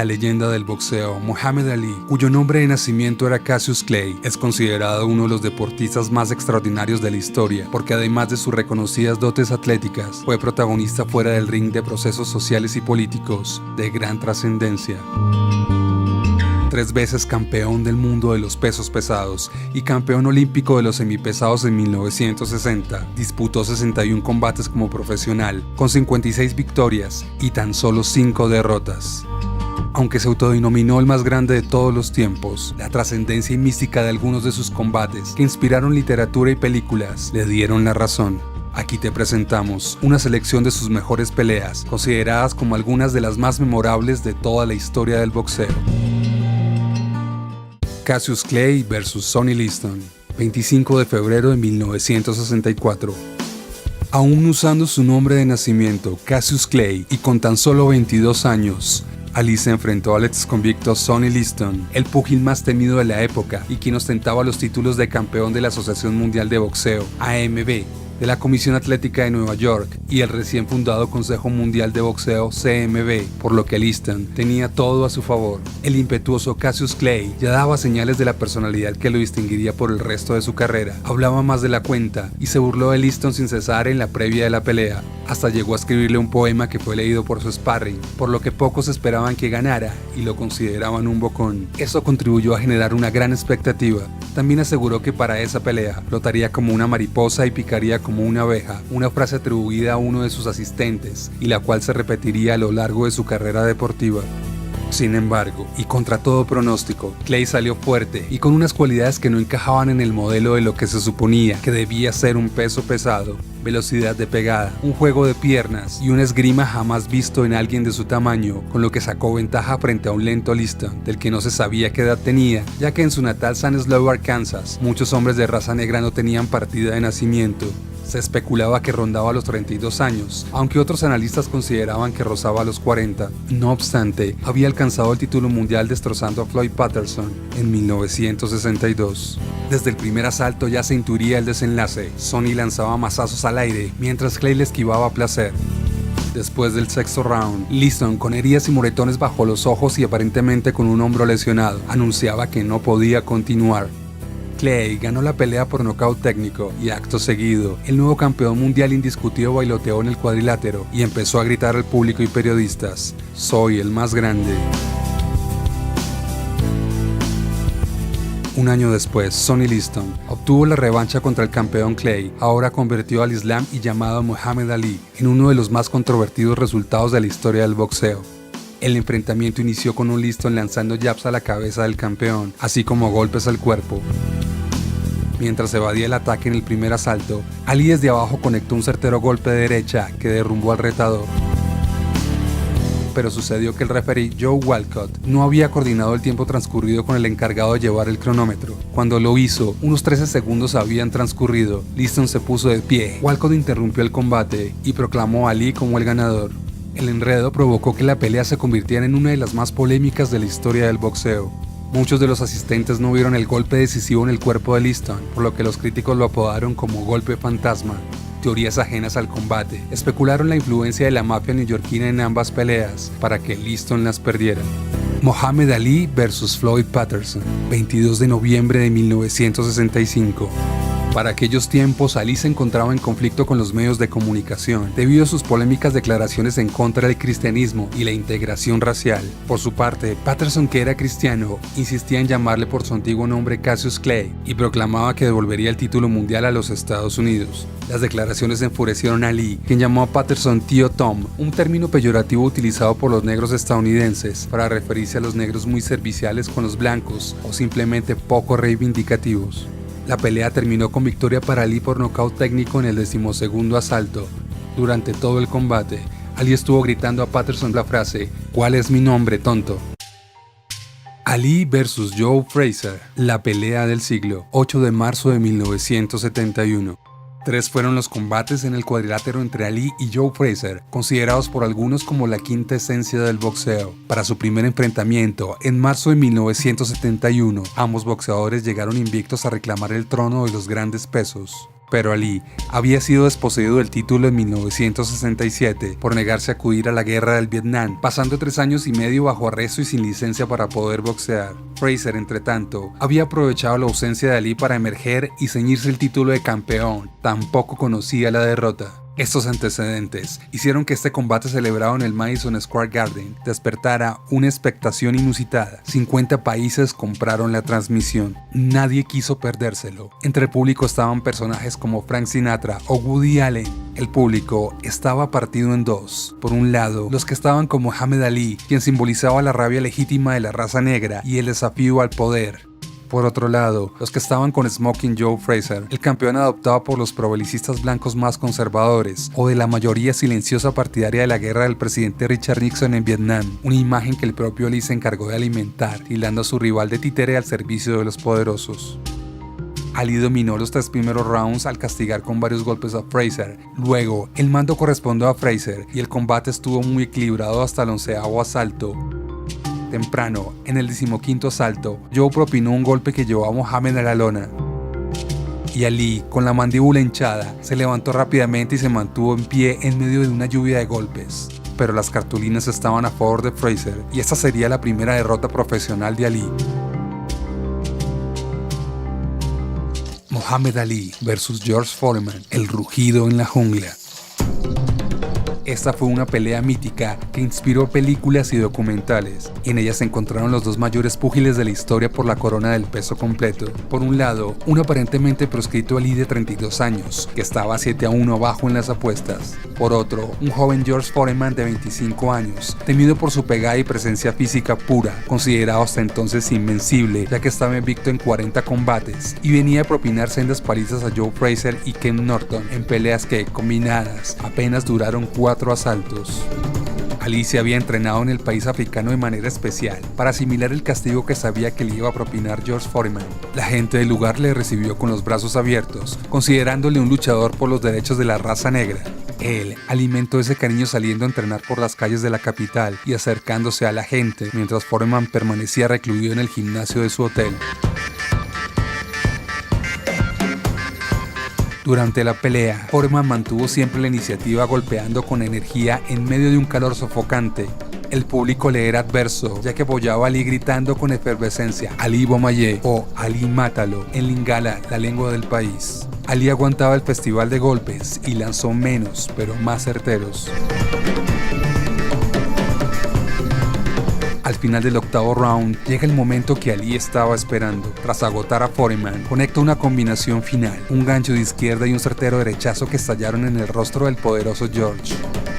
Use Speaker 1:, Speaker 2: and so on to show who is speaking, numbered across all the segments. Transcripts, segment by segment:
Speaker 1: La leyenda del boxeo, Muhammad Ali, cuyo nombre de nacimiento era Cassius Clay, es considerado uno de los deportistas más extraordinarios de la historia, porque además de sus reconocidas dotes atléticas, fue protagonista fuera del ring de procesos sociales y políticos de gran trascendencia. 3 veces campeón del mundo de los pesos pesados y campeón olímpico de los semipesados en 1960, disputó 61 combates como profesional, con 56 victorias y tan solo 5 derrotas. Aunque se autodenominó el más grande de todos los tiempos, la trascendencia y mística de algunos de sus combates, que inspiraron literatura y películas, le dieron la razón. Aquí te presentamos una selección de sus mejores peleas, consideradas como algunas de las más memorables de toda la historia del boxeo. Cassius Clay vs. Sonny Liston, 25 de febrero de 1964. Aún usando su nombre de nacimiento, Cassius Clay, y con tan solo 22 años, Ali se enfrentó al ex convicto Sonny Liston, el púgil más temido de la época y quien ostentaba los títulos de campeón de la Asociación Mundial de Boxeo, AMB, de la Comisión Atlética de Nueva York y el recién fundado Consejo Mundial de Boxeo, CMB, por lo que Liston tenía todo a su favor. El impetuoso Cassius Clay ya daba señales de la personalidad que lo distinguiría por el resto de su carrera. Hablaba más de la cuenta y se burló de Liston sin cesar en la previa de la pelea. Hasta llegó a escribirle un poema que fue leído por su sparring, por lo que pocos esperaban que ganara y lo consideraban un bocón. Eso contribuyó a generar una gran expectativa. También aseguró que para esa pelea flotaría como una mariposa y picaría como una abeja, una frase atribuida a uno de sus asistentes y la cual se repetiría a lo largo de su carrera deportiva. Sin embargo, y contra todo pronóstico, Clay salió fuerte y con unas cualidades que no encajaban en el modelo de lo que se suponía que debía ser un peso pesado: velocidad de pegada, un juego de piernas y una esgrima jamás visto en alguien de su tamaño, con lo que sacó ventaja frente a un lento Liston, del que no se sabía qué edad tenía, ya que en su natal Stanislaus, Arkansas, muchos hombres de raza negra no tenían partida de nacimiento. Se especulaba que rondaba los 32 años, aunque otros analistas consideraban que rozaba los 40. No obstante, había alcanzado el título mundial destrozando a Floyd Patterson en 1962. Desde el primer asalto ya se intuía el desenlace. Sonny lanzaba mazazos al aire, mientras Clay le esquivaba a placer. Después del sexto round, Liston, con heridas y moretones bajo los ojos y aparentemente con un hombro lesionado, anunciaba que no podía continuar. Clay ganó la pelea por nocaut técnico y acto seguido, el nuevo campeón mundial indiscutido bailoteó en el cuadrilátero y empezó a gritar al público y periodistas: "Soy el más grande". Un año después, Sonny Liston obtuvo la revancha contra el campeón Clay, ahora convertido al Islam y llamado Muhammad Ali, en uno de los más controvertidos resultados de la historia del boxeo. El enfrentamiento inició con un Liston lanzando jabs a la cabeza del campeón, así como golpes al cuerpo. Mientras evadía el ataque en el primer asalto, Ali desde abajo conectó un certero golpe de derecha que derrumbó al retador. Pero sucedió que el referee Joe Walcott no había coordinado el tiempo transcurrido con el encargado de llevar el cronómetro. Cuando lo hizo, unos 13 segundos habían transcurrido. Liston se puso de pie. Walcott interrumpió el combate y proclamó a Ali como el ganador. El enredo provocó que la pelea se convirtiera en una de las más polémicas de la historia del boxeo. Muchos de los asistentes no vieron el golpe decisivo en el cuerpo de Liston, por lo que los críticos lo apodaron como golpe fantasma. Teorías ajenas al combate especularon la influencia de la mafia neoyorquina en ambas peleas para que Liston las perdiera. Muhammad Ali vs. Floyd Patterson, 22 de noviembre de 1965. Para aquellos tiempos, Ali se encontraba en conflicto con los medios de comunicación debido a sus polémicas declaraciones en contra del cristianismo y la integración racial. Por su parte, Patterson, que era cristiano, insistía en llamarle por su antiguo nombre Cassius Clay y proclamaba que devolvería el título mundial a los Estados Unidos. Las declaraciones enfurecieron a Ali, quien llamó a Patterson Tío Tom, un término peyorativo utilizado por los negros estadounidenses para referirse a los negros muy serviciales con los blancos o simplemente poco reivindicativos. La pelea terminó con victoria para Ali por nocaut técnico en el 12º asalto. Durante todo el combate, Ali estuvo gritando a Patterson la frase: "¿Cuál es mi nombre, tonto?". Ali vs. Joe Frazier, la pelea del siglo, 8 de marzo de 1971. 3 fueron los combates en el cuadrilátero entre Ali y Joe Frazier, considerados por algunos como la quinta esencia del boxeo. Para su primer enfrentamiento, en marzo de 1971, ambos boxeadores llegaron invictos a reclamar el trono de los grandes pesos. Pero Ali había sido desposeído del título en 1967 por negarse a acudir a la guerra del Vietnam, pasando 3 años y medio bajo arresto y sin licencia para poder boxear. Frazier, entre tanto, había aprovechado la ausencia de Ali para emerger y ceñirse el título de campeón. Tampoco conocía la derrota. Estos antecedentes hicieron que este combate celebrado en el Madison Square Garden despertara una expectación inusitada. 50 países compraron la transmisión. Nadie quiso perdérselo. Entre el público estaban personajes como Frank Sinatra o Woody Allen. El público estaba partido en dos. Por un lado, los que estaban con Muhammad Ali, quien simbolizaba la rabia legítima de la raza negra y el desafío al poder. Por otro lado, los que estaban con Smoking Joe Frazier, el campeón adoptado por los probelicistas blancos más conservadores, o de la mayoría silenciosa partidaria de la guerra del presidente Richard Nixon en Vietnam, una imagen que el propio Ali se encargó de alimentar, tildando a su rival de títere al servicio de los poderosos. Ali dominó los 3 primeros rounds al castigar con varios golpes a Frazier. Luego, el mando correspondió a Frazier y el combate estuvo muy equilibrado hasta el 11º asalto. Temprano, en el 15º asalto, Joe propinó un golpe que llevó a Muhammad a la lona. Y Ali, con la mandíbula hinchada, se levantó rápidamente y se mantuvo en pie en medio de una lluvia de golpes. Pero las cartulinas estaban a favor de Frazier y esta sería la primera derrota profesional de Ali. Muhammad Ali vs George Foreman, el rugido en la jungla. Esta fue una pelea mítica que inspiró películas y documentales. En ella se encontraron los dos mayores púgiles de la historia por la corona del peso completo. Por un lado, un aparentemente proscrito Ali de 32 años, que estaba 7-1 abajo en las apuestas. Por otro, un joven George Foreman de 25 años, temido por su pegada y presencia física pura, considerado hasta entonces invencible, ya que estaba invicto en 40 combates, y venía a propinar sendas palizas a Joe Frazier y Ken Norton en peleas que, combinadas, apenas duraron 4 asaltos. Ali se había entrenado en el país africano de manera especial para asimilar el castigo que sabía que le iba a propinar George Foreman. La gente del lugar le recibió con los brazos abiertos, considerándole un luchador por los derechos de la raza negra. Él alimentó ese cariño saliendo a entrenar por las calles de la capital y acercándose a la gente, mientras Foreman permanecía recluido en el gimnasio de su hotel. Durante la pelea, Foreman mantuvo siempre la iniciativa golpeando con energía en medio de un calor sofocante. El público le era adverso, ya que apoyaba a Ali gritando con efervescencia "Ali Bomaye" o "Ali Mátalo" en lingala, la lengua del país. Ali aguantaba el festival de golpes y lanzó menos, pero más certeros. Al final del 8º round, llega el momento que Ali estaba esperando. Tras agotar a Foreman, conecta una combinación final, un gancho de izquierda y un certero derechazo que estallaron en el rostro del poderoso George.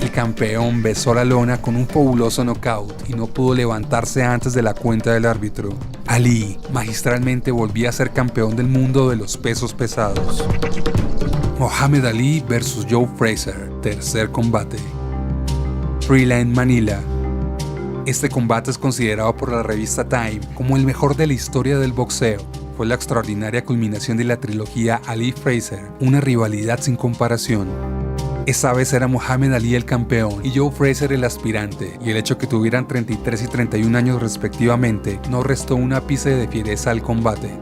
Speaker 1: El campeón besó la lona con un fabuloso knockout y no pudo levantarse antes de la cuenta del árbitro. Ali magistralmente volvía a ser campeón del mundo de los pesos pesados. Muhammad Ali vs Joe Frazier, tercer combate. Freeland, Manila. Este combate es considerado por la revista Time como el mejor de la historia del boxeo. Fue la extraordinaria culminación de la trilogía Ali-Frazier, una rivalidad sin comparación. Esa vez era Muhammad Ali el campeón y Joe Frazier el aspirante, y el hecho que tuvieran 33 y 31 años respectivamente no restó un ápice de fiereza al combate.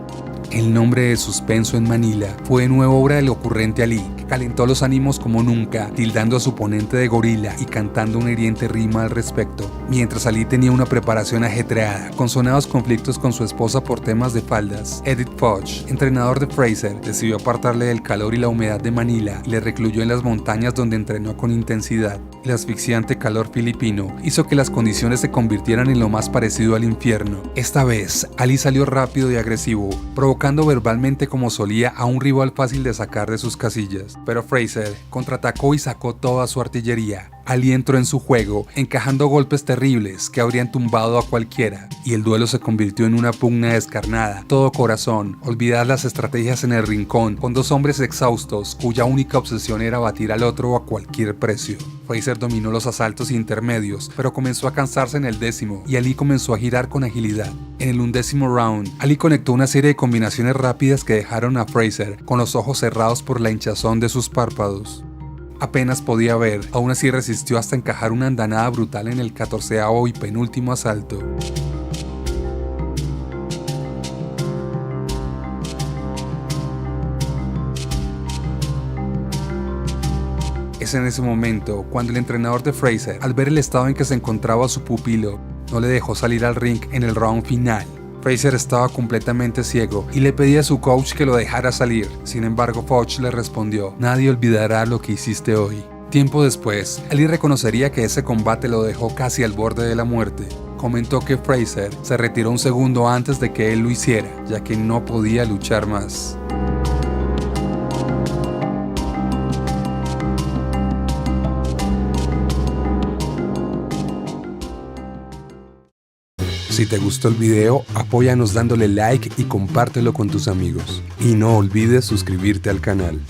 Speaker 1: El nombre de suspenso en Manila fue de nuevo obra del ocurrente Ali, que calentó los ánimos como nunca, tildando a su oponente de gorila y cantando una hiriente rima al respecto. Mientras Ali tenía una preparación ajetreada, con sonados conflictos con su esposa por temas de faldas, Edith Foch, entrenador de Frazier, decidió apartarle del calor y la humedad de Manila y le recluyó en las montañas donde entrenó con intensidad. El asfixiante calor filipino hizo que las condiciones se convirtieran en lo más parecido al infierno. Esta vez, Ali salió rápido y agresivo, provocando verbalmente como solía a un rival fácil de sacar de sus casillas. Pero Frazier contraatacó y sacó toda su artillería. Ali entró en su juego, encajando golpes terribles que habrían tumbado a cualquiera, y el duelo se convirtió en una pugna descarnada, todo corazón, olvidar las estrategias en el rincón, con dos hombres exhaustos cuya única obsesión era batir al otro a cualquier precio. Frazier dominó los asaltos intermedios, pero comenzó a cansarse en el 10º, y Ali comenzó a girar con agilidad. En el 11º round, Ali conectó una serie de combinaciones rápidas que dejaron a Frazier con los ojos cerrados por la hinchazón de sus párpados. Apenas podía ver, aún así resistió hasta encajar una andanada brutal en el 14º y penúltimo asalto. Es en ese momento cuando el entrenador de Frazier, al ver el estado en que se encontraba su pupilo, no le dejó salir al ring en el round final. Frazier estaba completamente ciego y le pedía a su coach que lo dejara salir. Sin embargo, Foch le respondió: "Nadie olvidará lo que hiciste hoy". Tiempo después, Ali reconocería que ese combate lo dejó casi al borde de la muerte. Comentó que Frazier se retiró un segundo antes de que él lo hiciera, ya que no podía luchar más. Si te gustó el video, apóyanos dándole like y compártelo con tus amigos. Y no olvides suscribirte al canal.